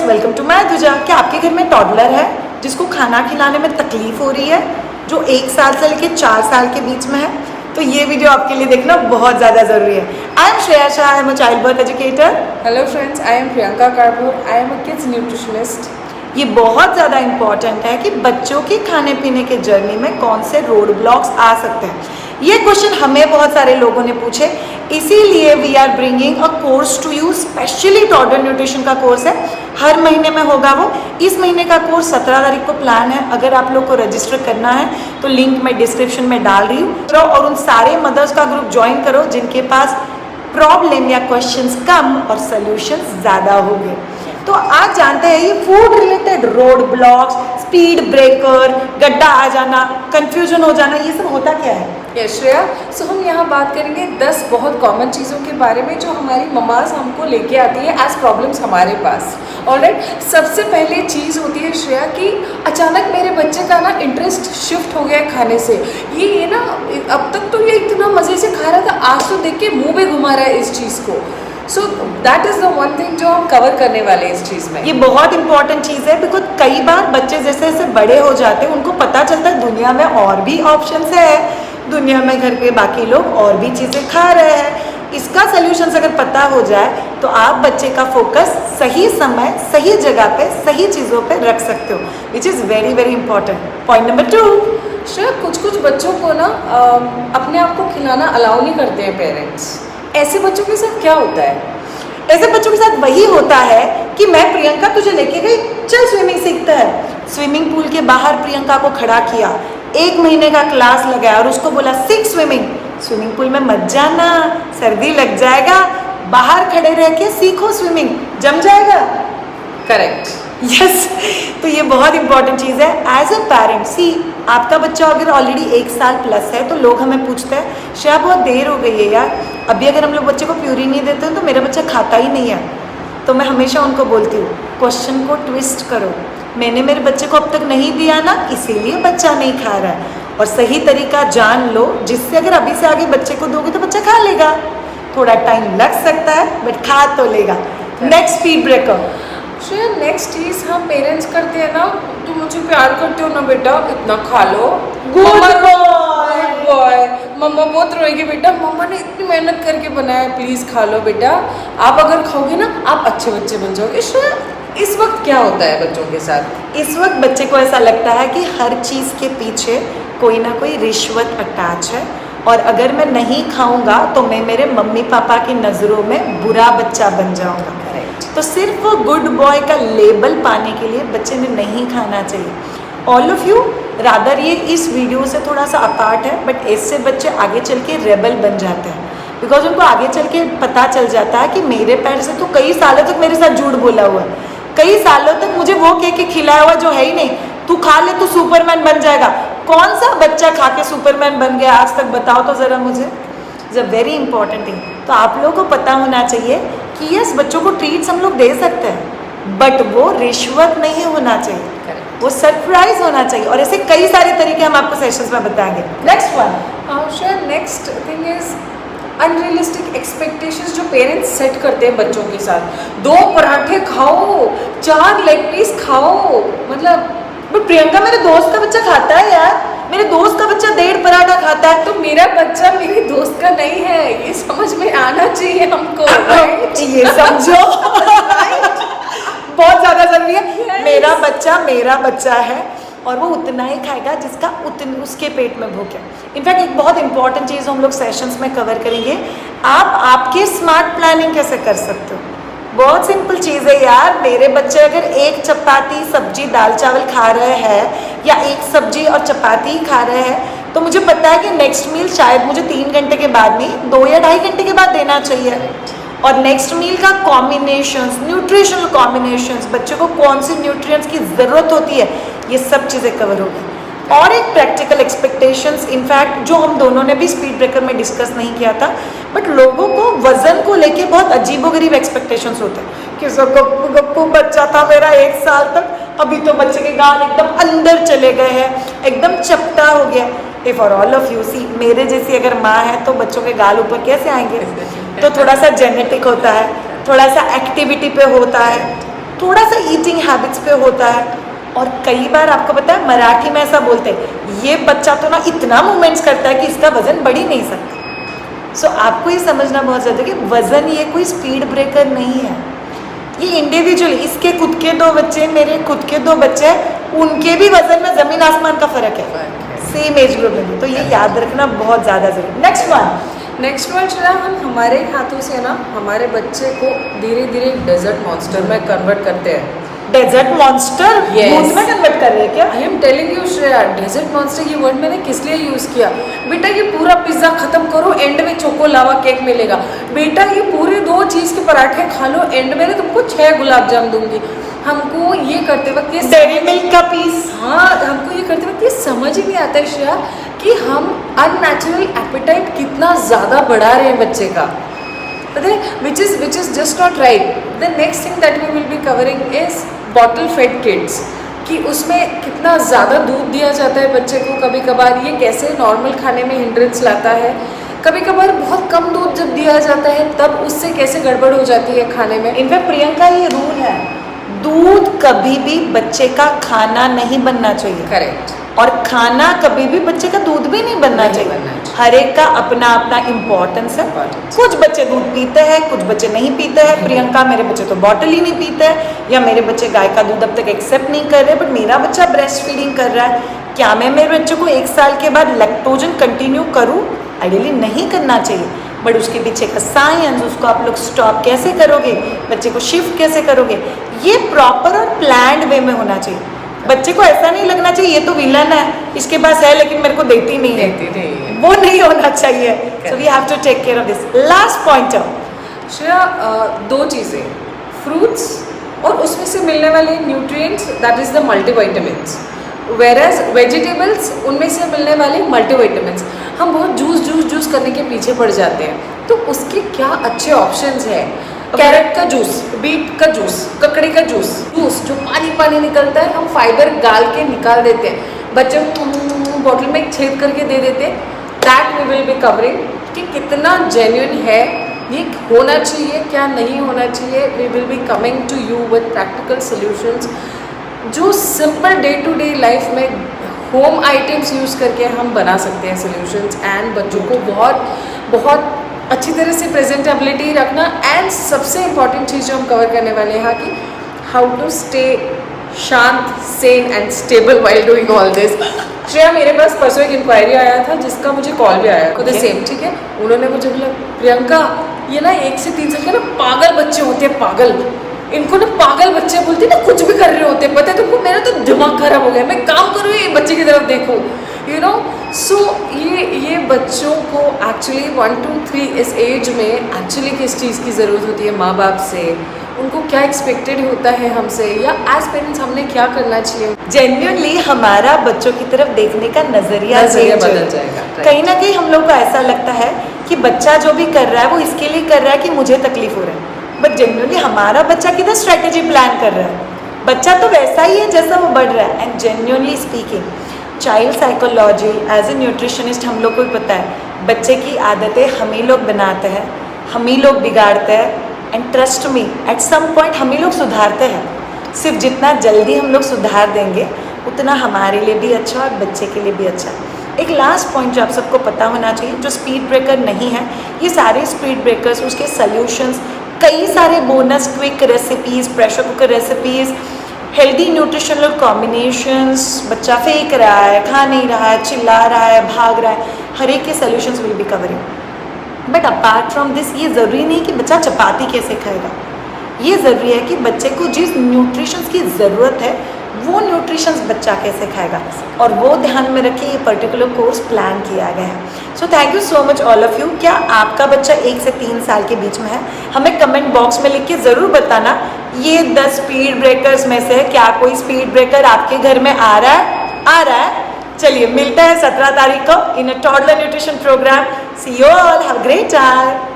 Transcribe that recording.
Welcome to my दुजा। क्या आपके घर में टॉडलर है जिसको खाना खिलाने में तकलीफ हो रही है, जो 1 साल से लेकर 4 साल के बीच में है? तो ये वीडियो आपके लिए देखना बहुत ज़्यादा ज़रूरी है। I am Shreya Shah, I am a child birth educator. Hello friends, I am Priyanka Karpur, I am a kids nutritionist. ये बहुत ज़्यादा इम्पॉर्टेंट है कि बच्चों की खाने पीने के जर्नी में कौन से रोड ब्लॉक्स आ सकते हैं। ये क्वेश्चन हमें बहुत सारे लोगों ने पूछे, इसीलिए we are bringing a course to you. Specially toddler nutrition का कोर्स है, हर महीने में होगा वो। इस महीने का कोर्स 17 तारीख को प्लान है। अगर आप लोग को रजिस्टर करना है तो लिंक मैं डिस्क्रिप्शन में डाल रही हूँ, और उन सारे मदर्स का ग्रुप ज्वाइन करो जिनके पास प्रॉब्लम या क्वेश्चंस कम और सॉल्यूशंस ज़्यादा होंगे। तो आज जानते हैं ये food related road blocks, speed breaker, गड्ढा आ जाना, कंफ्यूजन हो जाना, ये सब होता क्या है? यस श्रेया, सो हम यहाँ बात करेंगे 10 बहुत कॉमन चीज़ों के बारे में जो हमारी ममाज हमको लेके आती है एज प्रॉब्लम्स हमारे पास। ऑलराइट, सबसे पहले चीज़ होती है श्रेया कि अचानक मेरे बच्चे का ना इंटरेस्ट शिफ्ट हो गया खाने से। ये ना अब तक तो ये इतना मज़े से खा रहा था, आज तो देख के मुँह पे घुमा रहा है इस चीज़ को। So that is the one thing जो हम कवर करने वाले हैं इस चीज़ में। ये बहुत इंपॉर्टेंट चीज़ है, बिकॉज कई बार बच्चे जैसे जैसे बड़े हो जाते हैं उनको पता चलता है दुनिया में और भी ऑप्शंस है, दुनिया में घर पे बाकी लोग और भी चीज़ें खा रहे हैं। इसका सोल्यूशन अगर पता हो जाए तो आप बच्चे का फोकस सही समय, सही जगह पे, सही चीज़ों पे रख सकते हो, which is very very important. Point number 2, Shreya, कुछ बच्चों को ना अपने आप को खिलाना अलाउ नहीं करते हैं पेरेंट्स। ऐसे बच्चों के साथ क्या होता है? ऐसे बच्चों के साथ वही होता है कि मैं प्रियंका तुझे लेके गई, चल स्विमिंग सीखता है। स्विमिंग पूल के बाहर प्रियंका को खड़ा किया, 1 महीने का क्लास लगाया और उसको बोला सीख स्विमिंग। स्विमिंग पूल में मत जाना, सर्दी लग जाएगा, बाहर खड़े रह के सीखो स्विमिंग, जम जाएगा। Correct, yes. तो ये बहुत इंपॉर्टेंट चीज़ है। एज अ पेरेंट, सी आपका बच्चा अगर ऑलरेडी 1 साल प्लस है तो लोग हमें पूछते हैं श्रेया बहुत देर हो गई है यार, अभी अगर हम लोग बच्चे को प्यूरी नहीं देते हैं तो मेरा बच्चा खाता ही नहीं है। तो मैं हमेशा उनको बोलती हूँ क्वेश्चन को ट्विस्ट करो, मैंने मेरे बच्चे को अब तक नहीं दिया ना, इसीलिए बच्चा नहीं खा रहा है। और सही तरीका जान लो जिससे अगर अभी से आगे बच्चे को दोगे तो बच्चा खा लेगा। थोड़ा टाइम लग सकता है बट खा तो लेगा। Next speed breaker. Shreya, next चीज़ हम पेरेंट्स करते हैं ना, तुम मुझे प्यार करते हो ना बेटा, इतना खा लो। गुड बॉय, मम्मा बहुत रोएगी बेटा, मम्मा ने इतनी मेहनत करके बनाया, प्लीज़ खा लो बेटा। आप अगर खाओगे ना आप अच्छे बच्चे बन जाओगे। श्रेया, इस वक्त क्या होता है बच्चों के साथ? इस वक्त बच्चे को ऐसा लगता है कि हर चीज़ के पीछे कोई ना कोई रिश्वत अटैच है, और अगर मैं नहीं खाऊंगा तो मैं मेरे मम्मी पापा की नज़रों में बुरा बच्चा बन जाऊंगा। तो सिर्फ वो गुड बॉय का लेबल पाने के लिए बच्चे ने नहीं खाना चाहिए। ऑल ऑफ यू रादर, ये इस वीडियो से थोड़ा सा अपार्ट है, बट इससे बच्चे आगे चल के रेबल बन जाते हैं, बिकॉज उनको आगे चल के पता चल जाता है कि मेरे पैर से तो कई सालों तक मेरे साथ झूठ बोला हुआ है, कई सालों तक मुझे वो कह के खिलाया हुआ जो है ही नहीं, तू खा ले तू सुपरमैन बन जाएगा। कौन सा बच्चा खा के सुपरमैन बन गया आज तक, बताओ तो ज़रा मुझे। Is a very important thing. तो आप लोगों को पता होना चाहिए कि यस, बच्चों को ट्रीट्स हम लोग दे सकते हैं, बट वो रिश्वत नहीं होना चाहिए, वो सरप्राइज होना चाहिए। और ऐसे कई सारे तरीके हम आपको सेशंस में बताएंगे। Next one, Shreya, next thing is unrealistic expectations जो पेरेंट्स सेट करते हैं बच्चों के साथ। 2 पराठे खाओ, 4 लेग पीस खाओ, मतलब प्रियंका मेरे दोस्त का बच्चा खाता है यार, मेरे दोस्त का बच्चा 1.5 पराठा खाता है। तो मेरा बच्चा मेरे दोस्त का नहीं है, ये समझ में आना चाहिए हमको। ये समझो बहुत ज़्यादा ज़रूरी है। Yes. मेरा बच्चा है और वो उतना ही खाएगा जिसका उसके पेट में भूख है। इनफैक्ट एक बहुत इंपॉर्टेंट चीज़ हम लोग सेशंस में कवर करेंगे, आप आपके स्मार्ट प्लानिंग कैसे कर सकते हो। बहुत सिंपल चीज़ है यार, मेरे बच्चे अगर 1 चपाती सब्जी दाल चावल खा रहे हैं या 1 सब्जी और चपाती ही खा रहे हैं, तो मुझे पता है कि नेक्स्ट मील शायद मुझे 3 घंटे के बाद नहीं, 2 या 2.5 घंटे के बाद देना चाहिए। और नेक्स्ट मील का कॉम्बिनेशंस, न्यूट्रिशनल कॉम्बिनेशंस, बच्चों को कौन सी न्यूट्रिएंट्स की ज़रूरत होती है, ये सब चीज़ें कवर होगी। और एक प्रैक्टिकल एक्सपेक्टेशंस, इनफैक्ट जो हम दोनों ने भी स्पीड ब्रेकर में डिस्कस नहीं किया था, बट लोगों को वजन को लेके बहुत अजीबोगरीब एक्सपेक्टेशंस होते हैं कि सब गप्पू बच्चा था मेरा 1 साल तक, अभी तो बच्चे के गाल एकदम अंदर चले गए हैं, एकदम चपटा हो गया। If for all of you see, मेरे जैसी अगर माँ है तो बच्चों के गाल ऊपर कैसे आएंगे? तो थोड़ा सा जेनेटिक होता है, थोड़ा सा एक्टिविटी पे होता है, थोड़ा सा ईटिंग हैबिट्स पे होता है। और कई बार आपको पता है मराठी में ऐसा बोलते हैं, ये बच्चा तो ना इतना मूवमेंट्स करता है कि इसका वजन बढ़ ही नहीं सकता। सो आपको ये समझना बहुत ज़्यादा है कि वजन ये कोई स्पीड ब्रेकर नहीं है, ये इंडिविजुअल, इसके खुद के 2 बच्चे, मेरे खुद के 2 बच्चे हैं, उनके भी वजन में ज़मीन आसमान का फ़र्क है, सेम एज ग्रुप में। तो ये याद रखना बहुत ज़्यादा जरूरी। नेक्स्ट वन श्रेया, हम हमारे हाथों से ना हमारे बच्चे को धीरे धीरे डेजर्ट मॉन्स्टर में कन्वर्ट करते हैं। डेजर्ट मॉन्स्टर दूध में कन्वर्ट कर रहे हैं क्या? I am telling you Shreya, dessert monster ये वर्ड मैंने किस लिए यूज़ किया? बेटा ये पूरा पिज्ज़ा खत्म करो, एंड में चोको लावा केक मिलेगा। बेटा ये पूरे 2 चीज़ के पराठे खा लो, एंड में तुमको 6 गुलाब जामुन दूंगी। हमको ये करते वक्त ये डेयरी मिल्क का पीस, हाँ, हमको ये करते वक्त ये समझ ही नहीं आता है श्रेया कि हम अननेचुरल एपेटाइट कितना ज़्यादा बढ़ा रहे हैं बच्चे का, पता है, which is just not right. The next thing that we will be covering is bottle fed kids, कि उसमें कितना ज़्यादा दूध दिया जाता है बच्चे को, कभी कभार ये कैसे नॉर्मल खाने में हिंड्रेंस लाता है, कभी कभार बहुत कम दूध जब दिया जाता है तब उससे कैसे गड़बड़ हो जाती है खाने में। इनफैक्ट प्रियंका ये रूल है, दूध कभी भी बच्चे का खाना नहीं बनना चाहिए। करेक्ट। और खाना कभी भी बच्चे का दूध भी नहीं बनना चाहिए। हर एक का अपना अपना इम्पोर्टेंस है। कुछ बच्चे दूध पीते हैं, कुछ बच्चे नहीं पीते हैं। प्रियंका, मेरे बच्चे तो बॉटल ही नहीं पीते हैं, या मेरे बच्चे गाय का दूध अब तक एक्सेप्ट नहीं कर रहे, बट मेरा बच्चा ब्रेस्ट फीडिंग कर रहा है। क्या मैं मेरे बच्चे को 1 साल के बाद लैक्टोजन कंटिन्यू करूँ? आइडियली नहीं करना चाहिए, बट उसके पीछे का साइंस, उसको आप लोग स्टॉप कैसे करोगे, बच्चे को शिफ्ट कैसे करोगे, ये प्रॉपर और प्लान्ड वे में होना चाहिए। बच्चे को ऐसा नहीं लगना चाहिए ये तो विलन है, इसके पास है लेकिन मेरे को देती नहीं है, वो नहीं होना चाहिए। So we have to take care of this. Last pointer Shreya, 2 चीज़ें, फ्रूट्स और उसमें से मिलने वाले nutrients, that is the multivitamins, whereas vegetables उनमें से मिलने वाले मल्टीविटामिन्स। हम बहुत जूस करने के पीछे पड़ जाते हैं, तो उसके क्या अच्छे ऑप्शंस हैं। कैरेट का जूस, बीट का जूस, ककड़ी का जूस जो पानी निकलता है, हम फाइबर गाल के निकाल देते हैं, बच्चों को बॉटल में छेद करके दे देते हैं। That we will be covering कि कितना जेन्युइन है, ये होना चाहिए क्या नहीं होना चाहिए। We will be coming to you with practical solutions, जो simple day to day life में होम आइटम्स यूज़ करके हम बना सकते हैं सॉल्यूशंस, एंड बच्चों को बहुत अच्छी तरह से प्रेजेंटेबिलिटी रखना। एंड सबसे इम्पॉर्टेंट चीज़ जो हम कवर करने वाले हैं कि हाउ टू स्टे शांत, Sen and stable while doing all this. Shreya, मेरे पास परसों एक इंक्वायरी आया था जिसका मुझे कॉल भी आया खुद सेम, ठीक है। उन्होंने मुझे बोला, प्रियंका ये ना 1 से 3 साल के ना पागल बच्चे होते हैं, पागल, इनको ना पागल बच्चे बोलते हैं ना, कुछ भी कर रहे होते हैं, पता है तुमको, मेरा तो दिमाग खराब हो गया, मैं काम करूँ ये बच्चे की तरफ देखूँ, यू नो। सो ये बच्चों को एक्चुअली 1 to 3 इस एज में एक्चुअली किस चीज़ की ज़रूरत होती है माँ बाप से, उनको क्या एक्सपेक्टेड होता है हमसे, या एज पेरेंट्स हमने क्या करना चाहिए। जेन्युइनली हमारा बच्चों की तरफ देखने का नजरिया बदल जाएगा। कहीं ना कहीं हम लोग को ऐसा लगता है कि बच्चा जो भी कर रहा है वो इसके लिए कर रहा है कि मुझे तकलीफ हो रहा है, बट जेन्युइनली हमारा बच्चा किधर स्ट्रेटेजी प्लान कर रहा है। बच्चा तो वैसा ही है जैसा वो बढ़ रहा है। And genuinely speaking, child psychology as a nutritionist हम लोग को भी पता है, बच्चे की आदतें हम ही लोग बनाते हैं, हम ही लोग बिगाड़ते हैं, and trust me at some point हम ही लोग सुधारते हैं। सिर्फ जितना जल्दी हम लोग सुधार देंगे उतना हमारे लिए भी अच्छा और बच्चे के लिए भी अच्छा। एक लास्ट पॉइंट जो आप सबको पता होना चाहिए, जो स्पीड ब्रेकर नहीं है, ये सारे स्पीड ब्रेकर्स, उसके सल्यूशंस, कई सारे bonus quick recipes, pressure cooker recipes, healthy nutritional combinations, बच्चा फेंक रहा है, खा नहीं रहा है, चिल्ला रहा है, भाग रहा है, हर एक के solutions will be covering. But apart from this, ये ज़रूरी नहीं कि बच्चा चपाती कैसे खाएगा, ये ज़रूरी है कि बच्चे को जिस न्यूट्रिशंस की ज़रूरत है वो न्यूट्रिशंस बच्चा कैसे खाएगा, और वो ध्यान में रखिए ये पर्टिकुलर कोर्स प्लान किया गया है। So thank you so much all of you. क्या आपका बच्चा 1 से 3 साल के बीच में है? हमें कमेंट बॉक्स में लिख के ज़रूर बताना ये 10 स्पीड ब्रेकर्स में से क्या कोई स्पीड ब्रेकर आपके घर में आ रहा है। चलिए मिलता है 17 तारीख को in a toddler nutrition programme. See you all, have a great time.